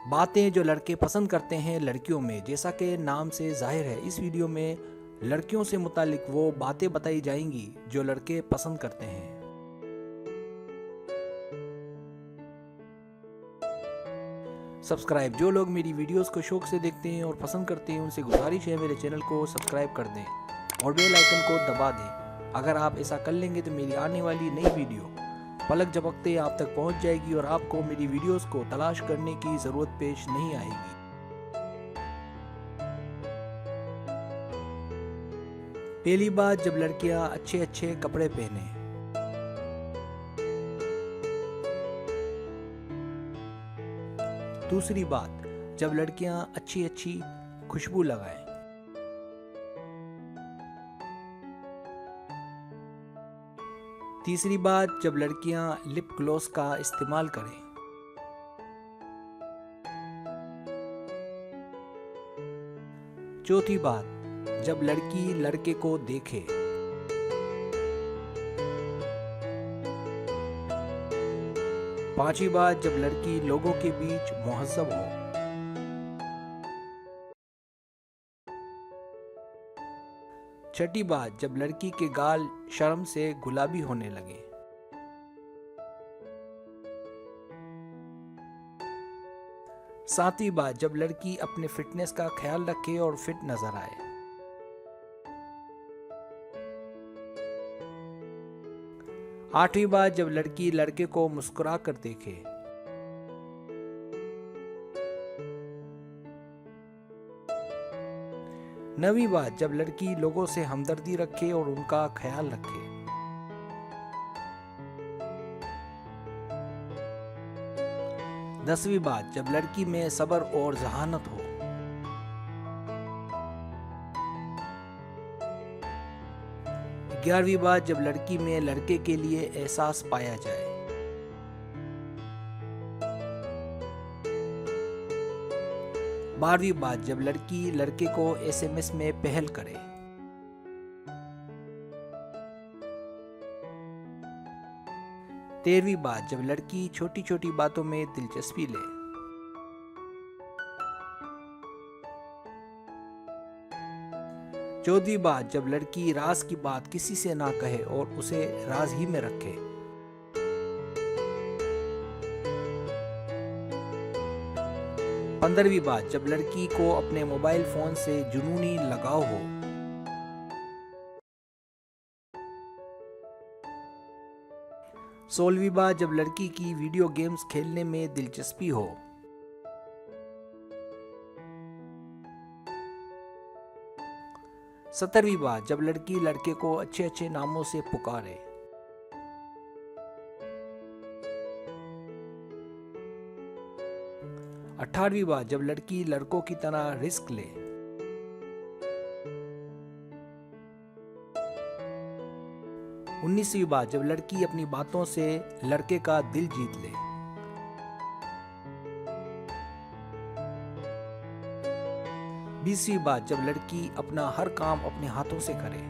बातें जो लड़के पसंद करते हैं लड़कियों में। जैसा कि नाम से जाहिर है, इस वीडियो में लड़कियों से मुतालिक वो बातें बताई जाएंगी जो लड़के पसंद करते हैं। सब्सक्राइब, जो लोग मेरी वीडियोस को शौक से देखते हैं और पसंद करते हैं उनसे गुजारिश है मेरे चैनल को सब्सक्राइब कर दें और बेल आइकन को दबा दें। अगर आप ऐसा कर लेंगे तो मेरी आने वाली नई वीडियो पलक झपकते आप तक पहुंच जाएगी और आपको मेरी वीडियोस को तलाश करने की ज़रूरत पेश नहीं आएगी। पहली बात, जब लड़कियां अच्छे अच्छे कपड़े पहने। दूसरी बात, जब लड़कियां अच्छी अच्छी खुशबू लगाएं। तीसरी बात, जब लड़कियां लिप ग्लॉस का इस्तेमाल करें। चौथी बात, जब लड़की लड़के को देखे। पांचवी बात, जब लड़की लोगों के बीच मुहज्जब हो। छठी बात, जब लड़की के गाल शर्म से गुलाबी होने लगे। सातवीं बात, जब लड़की अपने फिटनेस का ख्याल रखे और फिट नजर आए। आठवीं बात, जब लड़की लड़के को मुस्कुरा कर देखे। नवीं बात, जब लड़की लोगों से हमदर्दी रखे और उनका ख्याल रखे। 10वीं बात, जब लड़की में सब्र और जहानत हो। 11वीं बात, जब लड़की में लड़के के लिए एहसास पाया जाए। 12वीं बात, जब लड़की लड़के को SMS में पहल करे। 13वीं बात, जब लड़की छोटी छोटी बातों में दिलचस्पी ले। 14वीं बात, जब लड़की राज की बात किसी से ना कहे और उसे राज ही में रखे। 15वीं बात, जब लड़की को अपने मोबाइल फोन से जुनूनी लगाव हो। 16वीं बात, जब लड़की की वीडियो गेम्स खेलने में दिलचस्पी हो। 17वीं बात, जब लड़की लड़के को अच्छे अच्छे नामों से पुकारे। 18वीं बात, जब लड़की लड़कों की तरह रिस्क ले। 19वीं बात, जब लड़की अपनी बातों से लड़के का दिल जीत ले। 20वीं बात, जब लड़की अपना हर काम अपने हाथों से करे।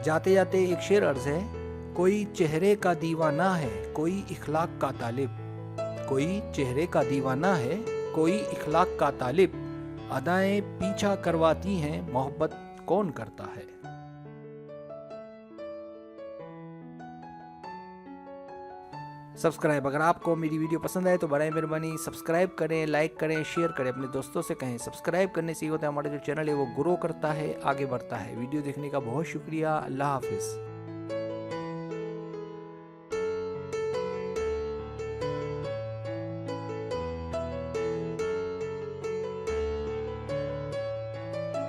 जाते जाते एक शेर अर्ज है, कोई चेहरे का दीवाना है कोई इखलाक का तालिब। कोई चेहरे का दीवाना है कोई इखलाक का तालिब। अदाएं पीछा करवाती हैं मोहब्बत कौन करता है। सब्सक्राइब, अगर आपको मेरी वीडियो पसंद आए तो बराए मेहरबानी सब्सक्राइब करें, लाइक करें, शेयर करें, अपने दोस्तों से कहें। सब्सक्राइब करने से ये होता है हमारा जो चैनल है वो ग्रो करता है, आगे बढ़ता है। वीडियो देखने का बहुत शुक्रिया। अल्लाह हाफिज़।